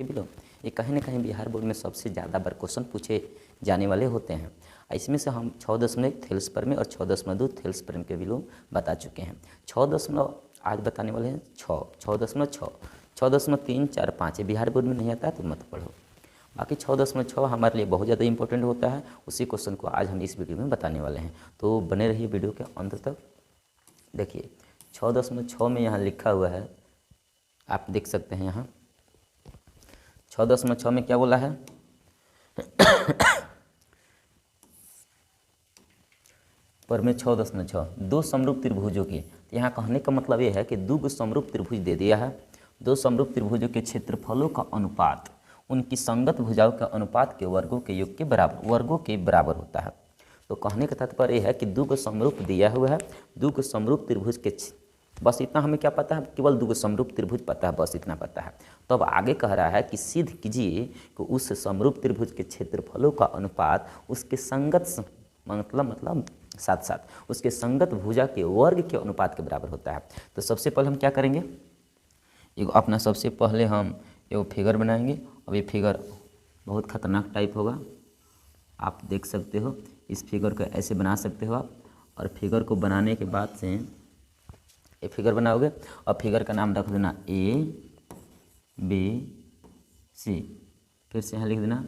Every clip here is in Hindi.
के बिलो, ये कहीं ना कहीं बिहार बोर्ड में सबसे ज़्यादा बार क्वेश्चन पूछे जाने वाले होते हैं। इसमें से हम 6.1 थेल्सपर में और 6.2 थेल्सपर के बिलो बता चुके हैं। 6 आज बताने वाले हैं 6.6 6.3 4 5 ये बिहार बोर्ड में नहीं आता है तो मत पढ़ो। बाकी 6.6 हमारे लिए बहुत ज़्यादा इंपॉर्टेंट होता है, उसी क्वेश्चन को आज हम इस वीडियो में बताने वाले हैं, तो बने रहिए वीडियो के अंत तक। देखिए 6.6 में यहाँ लिखा हुआ है, आप देख सकते हैं यहाँ 6.6 में क्या बोला है पर में 6.6 दो समरूप त्रिभुजों की, तो यहाँ कहने का मतलब ये है कि दो समरूप त्रिभुज दे दिया है, दो समरूप त्रिभुजों के क्षेत्रफलों का अनुपात उनकी संगत भुजाओं के अनुपात के वर्गों के योग के बराबर होता है। तो कहने का तात्पर्य यह है कि दो समरूप दिया हुआ है, दो समरूप त्रिभुज के, बस इतना हमें क्या पता है, केवल दो समरूप त्रिभुज पता है, बस इतना पता है। तो अब आगे कह रहा है कि सिद्ध कीजिए कि उस समरूप त्रिभुज के क्षेत्रफलों का अनुपात उसके संगत मतलब साथ साथ उसके संगत भुजा के वर्ग के अनुपात के बराबर होता है। तो सबसे पहले हम क्या करेंगे, अपना सबसे पहले हम एगो फिगर बनाएंगे। अब ये फिगर बहुत खतरनाक टाइप होगा, आप देख सकते हो। इस फिगर को ऐसे बना सकते हो आप, और फिगर को बनाने के बाद से ये फिगर बनाओगे और फिगर का नाम रख देना ABC, फिर से यहाँ लिख देना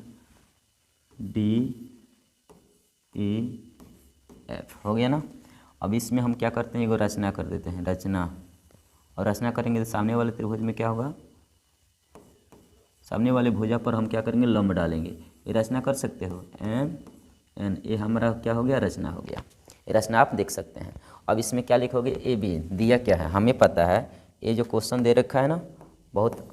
DEF, हो गया ना। अब इसमें हम क्या करते हैं, एगो रचना कर देते हैं, रचना, और रचना करेंगे तो सामने वाले त्रिभुज में क्या होगा, सामने वाले भुजा पर हम क्या करेंगे, लंब डालेंगे। ये रचना कर सकते हो, MN, ये हमारा क्या हो गया, रचना हो गया। ये रचना आप देख सकते हैं। अब इसमें क्या लिखोगे, AB, दिया क्या है हमें पता है, ये जो क्वेश्चन दे रखा है ना, बहुत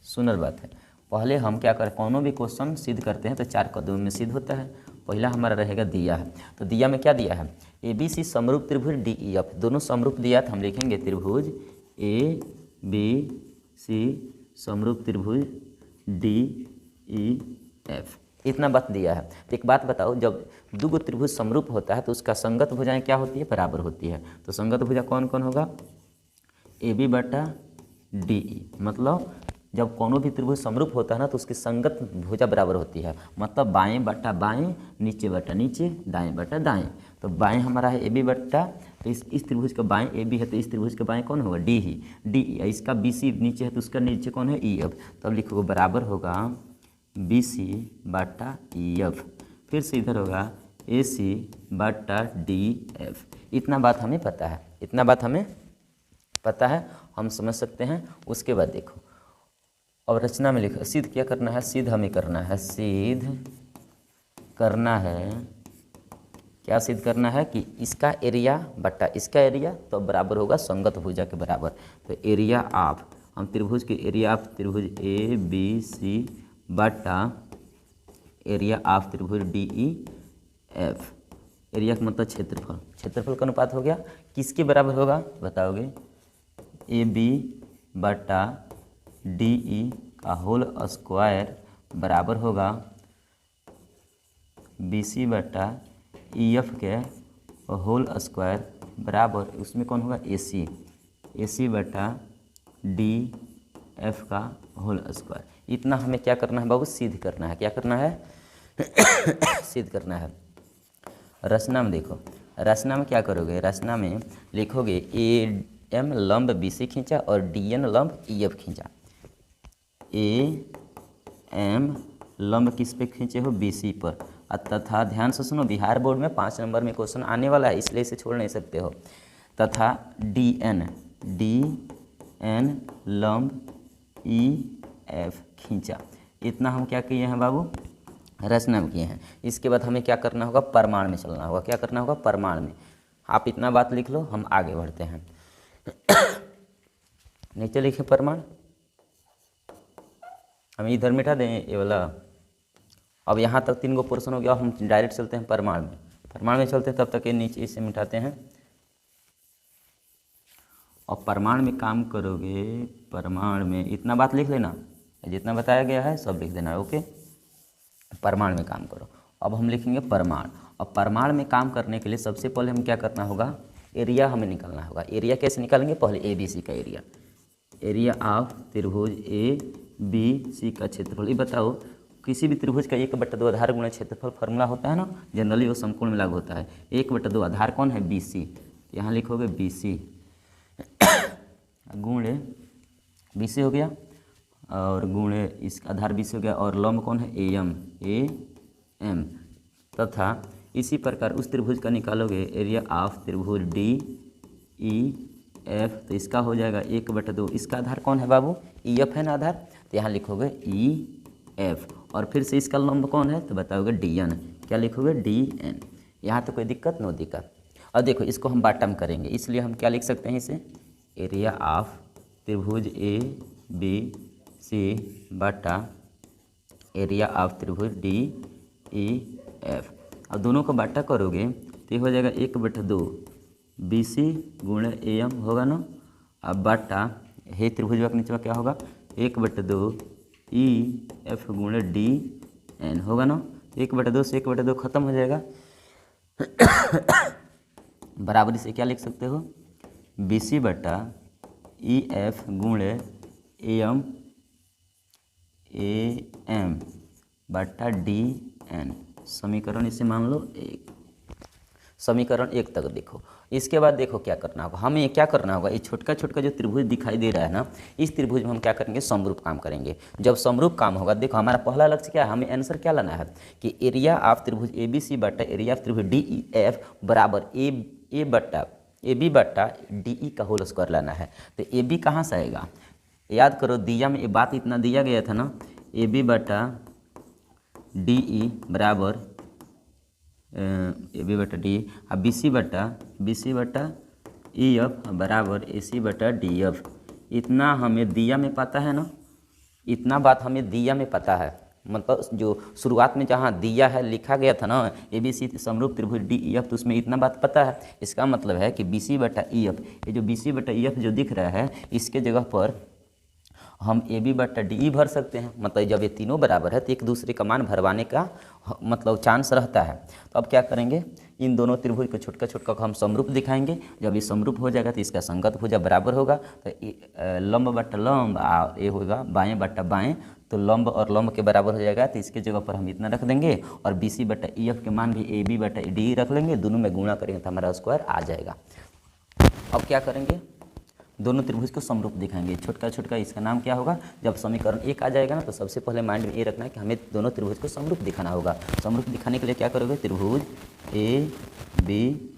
सुंदर बात है। पहले हम क्या करें, कोनो भी क्वेश्चन सिद्ध करते हैं तो 4 कदमों में सिद्ध होता है। पहला हमारा रहेगा दिया है, तो दिया में क्या दिया है, ABC समरूप त्रिभुज DEF, दोनों समरूप दिया, तो हम लिखेंगे त्रिभुज ABC समरूप त्रिभुज DEF, इतना बात दिया है। तो एक बात बताओ, जब दो त्रिभुज समरूप होता है तो उसका संगत भुजाएं क्या होती है, बराबर होती है। तो संगत भुजा कौन कौन होगा, AB बटा DE, मतलब जब कोनो भी त्रिभुज समरूप होता है ना तो उसकी संगत भुजा बराबर होती है, मतलब बाएं बटा बाएं, नीचे बटा नीचे, दाएं बटा दाएं। तो बाएं हमारा है AB बट्टा, तो इस त्रिभुज का बाएं AB है, तो इस त्रिभुज का बाएं कौन होगा, DE, इसका BC नीचे है तो उसका नीचे कौन है, EF। तो अब लिखोगे बराबर होगा BC बटा EF, फिर से इधर होगा AC बटा DF। इतना बात हमें पता है, इतना बात हमें पता है, हम समझ सकते हैं। उसके बाद देखो, अब रचना में लिखो, सिद्ध क्या करना है, सिद्ध हमें करना है, सिद्ध करना है, क्या सिद्ध करना है कि इसका एरिया बटा इसका एरिया तो बराबर होगा संगत भुजा के बराबर। तो एरिया ऑफ, हम त्रिभुज के एरिया ऑफ त्रिभुज ABC बटा एरिया ऑफ त्रिभुज DEF, एरिया का मतलब क्षेत्रफल, क्षेत्रफल का अनुपात हो गया, किसके बराबर होगा बताओगे, AB बटा DE का होल स्क्वायर बराबर होगा BC बटा EF के होल स्क्वायर बराबर, उसमें कौन होगा, AC बटा DF का होल स्क्वायर। इतना हमें क्या करना है बाबू, सिद्ध करना है। क्या करना है सिद्ध करना है। रचना में देखो, रचना में क्या करोगे, रचना में लिखोगे AM लंब BC खींचा और DN लंब EF खींचा। AM लंब किस पे खींचे हो, BC पर, तथा ध्यान से सुनो, बिहार बोर्ड में 5 नंबर में क्वेश्चन आने वाला है, इसलिए इसे छोड़ नहीं सकते हो। तथा DN लंब EF खींचा। इतना हम क्या किए हैं बाबू, रचना में किए हैं। इसके बाद हमें क्या करना होगा, प्रमाण में चलना होगा। क्या करना होगा, प्रमाण में। आप इतना बात लिख लो, हम आगे बढ़ते हैं। नीचे लिखे प्रमाण, हम इधर मिटा दें ये वाला। अब यहाँ तक 3 गो पोर्शन हो गया, हम डायरेक्ट चलते हैं प्रमाण में। प्रमाण में चलते हैं, तब तक ये नीचे इसे मिटाते हैं। और प्रमाण में काम करोगे, प्रमाण में इतना बात लिख लेना, जितना बताया गया है सब लिख देना, ओके। प्रमाण में काम करो। अब हम लिखेंगे प्रमाण। और प्रमाण में काम करने के लिए सबसे पहले हम क्या करना होगा, एरिया हमें निकालना होगा। एरिया कैसे निकालेंगे, पहले ABC का एरिया, एरिया ऑफ त्रिभुज बी सी का क्षेत्रफल। ये बताओ किसी भी त्रिभुज का 1/2 आधार गुणा क्षेत्रफल फार्मूला होता है ना, जनरली वो समकोण में लागू होता है। 1/2 आधार कौन है, बी सी। यहाँ लिखोगे बी सी गुणे बी सी हो गया, और गुणे इसका आधार बी सी हो गया, और लंब कौन है, ए एम। तथा इसी प्रकार उस त्रिभुज का निकालोगे एरिया ऑफ त्रिभुज डी ई एफ, तो इसका हो जाएगा 1/2। इसका आधार कौन है बाबू, ई एफ है ना आधार, तो यहाँ लिखोगे ई एफ, और फिर से इसका लंब कौन है तो बताओगे डी एन। क्या लिखोगे, डी एन। यहाँ तो कोई दिक्कत, नो दिक्कत। और देखो इसको हम बाटम करेंगे, इसलिए हम क्या लिख सकते हैं इसे, एरिया ऑफ त्रिभुज ए बी सी बटा एरिया ऑफ त्रिभुज डी ई एफ। और दोनों को बाटा करोगे तो ये हो जाएगा 1/2 बी सी गुणे ए एम होगा ना, अब बाटा हे त्रिभुज के नीचे क्या होगा, 1/2 ई एफ गुणे डी एन होगा ना। 1/2 से 1/2 खत्म हो जाएगा बराबरी से क्या लिख सकते हो, बी सी बटा ई एफ गुणे ए एम बटा डी एन। समीकरण इसे मान लो 1, समीकरण 1 तक देखो। इसके बाद देखो क्या करना होगा, हमें क्या करना होगा, ये छोटका छोटका जो त्रिभुज दिखाई दे रहा है ना, इस त्रिभुज में हम क्या करेंगे, समरूप काम करेंगे। जब समरूप काम होगा, देखो हमारा पहला लक्ष्य क्या है, हमें आंसर क्या लाना है कि एरिया ऑफ त्रिभुज ए बी सी बटा एरिया ऑफ त्रिभुज डी ई एफ बराबर ए बी बटा डी ई का होल स्क्वायर लाना है। तो ए बी कहाँ से आएगा, याद करो दिया में ये बात इतना दिया गया था ना, ए बी बटा डी ई बराबर ए बी बटा डी, अब बी सी बटा ई एफ बराबर ए सी बटा डी एफ। इतना हमें दिया में पता है ना, इतना बात हमें दिया में पता है, मतलब जो शुरुआत में जहाँ दिया है लिखा गया था ना ए बी सी समरूप त्रिभुज डी ई एफ, तो उसमें इतना बात पता है। इसका मतलब है कि बी सी बटा ई एफ, ये जो बी सी बटा ई एफ जो दिख रहा है, इसके जगह पर हम ए बी बटा डी ई भर सकते हैं। मतलब जब ये तीनों बराबर है तो एक दूसरे का मान भरवाने का मतलब चांस रहता है। तो अब क्या करेंगे, इन दोनों त्रिभुज को छोटका छोटका को हम समरूप दिखाएंगे। जब ये समरूप हो जाएगा तो इसका संगत भुजा बराबर होगा, तो लंब बटा लंब ये होगा बाएँ बटा बाएँ, तो लंब और लंब के बराबर हो जाएगा। तो इसके जगह पर हम इतना रख देंगे, और बी सी बटा ई एफ के मान भी ए बी बटा डी रख लेंगे, दोनों में गुणा करेंगे तो हमारा स्क्वायर आ जाएगा। अब क्या करेंगे, दोनों त्रिभुज को समरूप दिखाएंगे। छोटका छोटका इसका नाम क्या होगा, जब समीकरण 1 आ जाएगा ना, तो सबसे पहले माइंड में ये रखना है कि हमें दोनों त्रिभुज को समरूप दिखाना होगा। समरूप दिखाने के लिए क्या करोगे, त्रिभुज ए बी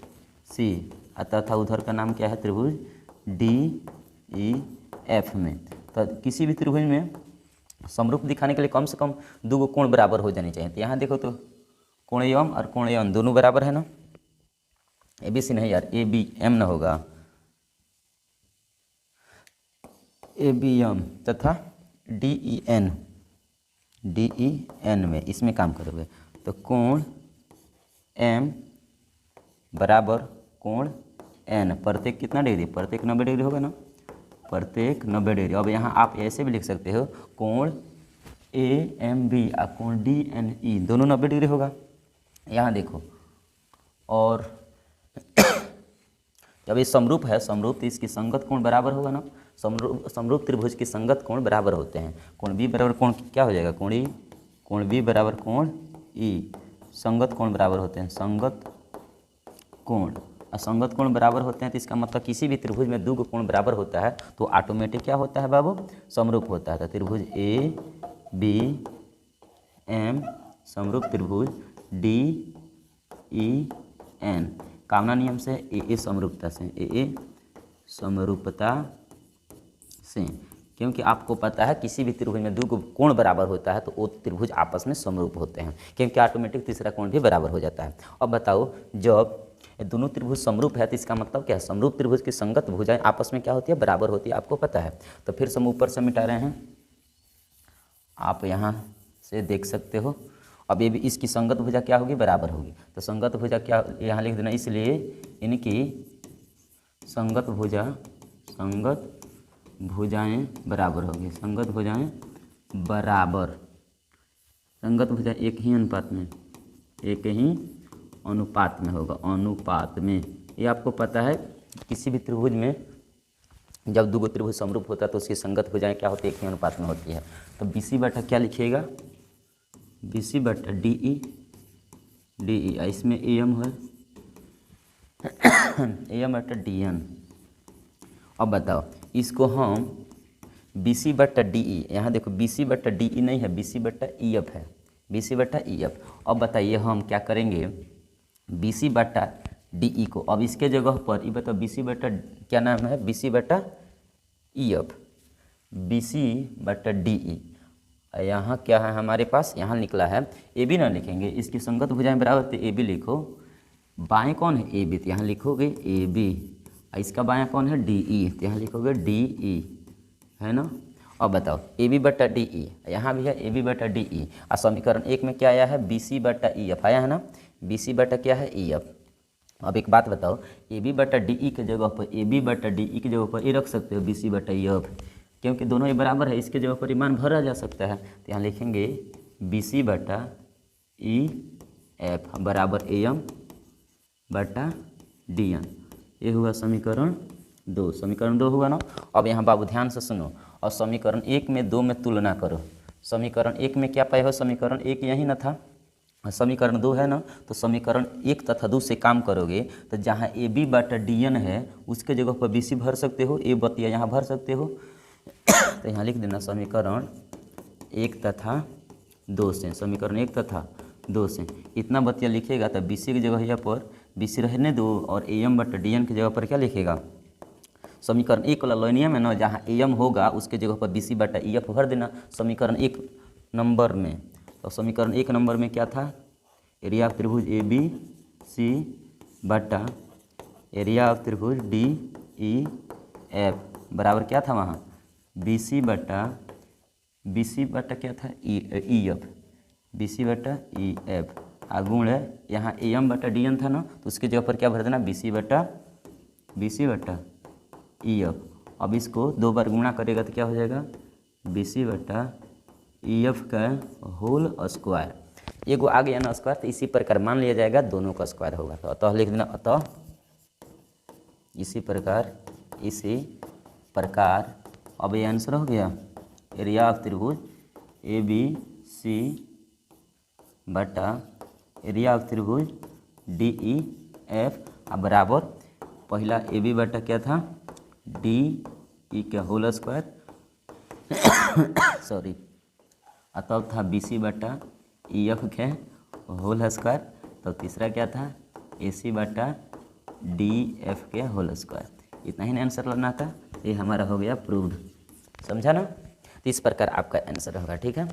सी तथा उधर का नाम क्या है, त्रिभुज डी ई एफ में। तो किसी भी त्रिभुज में समरूप दिखाने के लिए कम से कम 2 कोण बराबर हो जाने चाहिए। तो यहाँ देखो तो कोण एम और कोण एन दोनों बराबर है ना, ए बी सी नहीं यार, ए बी एम ना होगा, ए बी एम तथा डी ई एन में इसमें काम करोगे तो कोण एम बराबर कोण एन, प्रत्येक कितना डिग्री, प्रत्येक 90 डिग्री होगा ना, प्रत्येक 90 डिग्री। अब यहाँ आप ऐसे भी लिख सकते हो, कोण ए एम बी और कोण डी एन ई दोनों 90 डिग्री होगा। यहाँ देखो, और जब ये समरूप है, समरूप तो इसकी संगत कोण बराबर होगा ना, समरूप त्रिभुज की संगत कोण बराबर होते हैं। कोण बी बराबर कोण क्या हो जाएगा, कोण ई, कोण बी बराबर कोण ई, संगत कोण बराबर होते हैं, संगत कोण। असंगत कोण बराबर होते हैं तो इसका मतलब किसी भी त्रिभुज में 2 कोण बराबर होता है तो ऑटोमेटिक क्या होता है बाबू, समरूप होता है। तो त्रिभुज ए बी एम समरूप त्रिभुज डी ई एन, कामना नियम से ए समरूपता से, ए समरूपता से, क्योंकि आपको पता है किसी भी त्रिभुज में 2 कोण बराबर होता है तो वो त्रिभुज आपस में समरूप होते हैं, क्योंकि ऑटोमेटिक तीसरा कोण भी बराबर हो जाता है। अब बताओ, जब दोनों त्रिभुज समरूप है तो इसका मतलब क्या है, समरूप त्रिभुज की संगत भुजाएं आपस में क्या होती है, बराबर होती है, आपको पता है। तो फिर से हम ऊपर से मिटा रहे हैं, आप यहाँ से देख सकते हो। अब ये भी इसकी संगत भुजा क्या होगी, बराबर होगी। तो संगत भुजा क्या यहाँ लिख देना, इसलिए इनकी संगत भुजाएं बराबर होगी, संगत भुजाएं बराबर, संगत भुजा एक ही अनुपात में होगा, अनुपात में। ये आपको पता है किसी भी त्रिभुज में जब दो त्रिभुज समरूप होता है तो उसकी संगत भुजाएं क्या होती है, एक ही अनुपात में होती है। तो बी सी बटा क्या लिखिएगा, बी सी बटा डी ई, इसमें ए एम है ए एम बटा डी एन। अब बताओ इसको हम बी सी बटा डी ई, यहाँ देखो बी सी बटा डी ई नहीं है, बी सी बटा ई एफ है, बी सी बटा ई एफ। अब बताइए हम क्या करेंगे, बी सी बटा डी ई को अब इसके जगह पर ये बताओ बी सी बटा क्या नाम है, बी सी बटा ई एफ, बी सी बटा डी ई। यहाँ क्या है हमारे पास, यहाँ निकला है ए बी ना लिखेंगे, इसकी संगत भुजाएं बराबर थे, ए बी लिखो, बाएँ कौन है ए बी, तो यहाँ लिखोगे ए बी, इसका बायाँ कौन है डी ई, तो यहाँ लिखोगे डी ई, है ना। अब बताओ ए बी बटा डी ई, यहाँ भी है ए बी बटा डी ई, और समीकरण एक में क्या आया है, बी सी बटा ई एफ आया है ना, बी सी बटा क्या है ई एफ। अब एक बात बताओ, ए बी बटा डी ई के जगह पर ए बी बटा डी ई की जगह पर ए रख सकते हो बी सी बटा ई एफ, क्योंकि दोनों ये बराबर है, इसके जगह पर ये मान भरा जा सकता है। तो यहाँ लिखेंगे बी सी बटा ई एफ बराबर ए एम बटा डी एन। ये हुआ समीकरण 2, समीकरण 2 हुआ ना। अब यहाँ बाबू ध्यान से सुनो, और समीकरण 1 में 2 में तुलना करो। समीकरण 1 में क्या पाए हो, समीकरण 1 यही ना था, समीकरण 2 है ना, तो समीकरण 1 तथा 2 से काम करोगे तो जहाँ ए बी बटा डी एन है उसके जगह पर बी सी भर सकते हो, ए बतिया यहाँ भर सकते हो। तो यहाँ लिख देना समीकरण 1 तथा 2 से, समीकरण 1 तथा 2 से इतना बतिया लिखेगा तो बी सी की जगह यहाँ पर बी सी रहने दो, और ए एम बटा डी एन की जगह पर क्या लिखेगा, समीकरण 1 वाला लाइनिया में ना जहाँ ए एम होगा उसके जगह पर बी सी बटा ई एफ भर देना समीकरण 1 नंबर में। तो समीकरण 1 नंबर में क्या था, एरिया ऑफ त्रिभुज ए बी सी बटा एरिया ऑफ त्रिभुज डी ई एफ बराबर क्या था वहाँ, बी सी बटा क्या था ई एफ, बी सी बटा ई एफ गुण है यहाँ ए एम बटा डी एन था ना, तो उसकी जगह पर क्या भर देना बी सी बटा ई एफ। अब इसको 2 बार गुणा करेगा तो क्या हो जाएगा, बी सी बटा ई एफ का होल स्क्वायर, एगो आ गया ना स्क्वायर, तो इसी प्रकार मान लिया जाएगा दोनों का स्क्वायर होगा। तो अतः लिख देना, अतः इसी प्रकार अब ये आंसर हो गया, एरिया ऑफ त्रिभुज ए बी सी बटा एरिया ऑफ त्रिभुज डी ई एफ बराबर पहला ए बी बटा क्या था डी ई के होल स्क्वायर सॉरी, तब था बी सी बटा ई एफ के होल स्क्वायर, तो तीसरा क्या था ए सी बटा डी एफ के होल स्क्वायर। इतना ही आंसर लाना था, ये हमारा हो गया प्रूव्ड, समझा ना। तो इस प्रकार आपका आंसर होगा, ठीक है।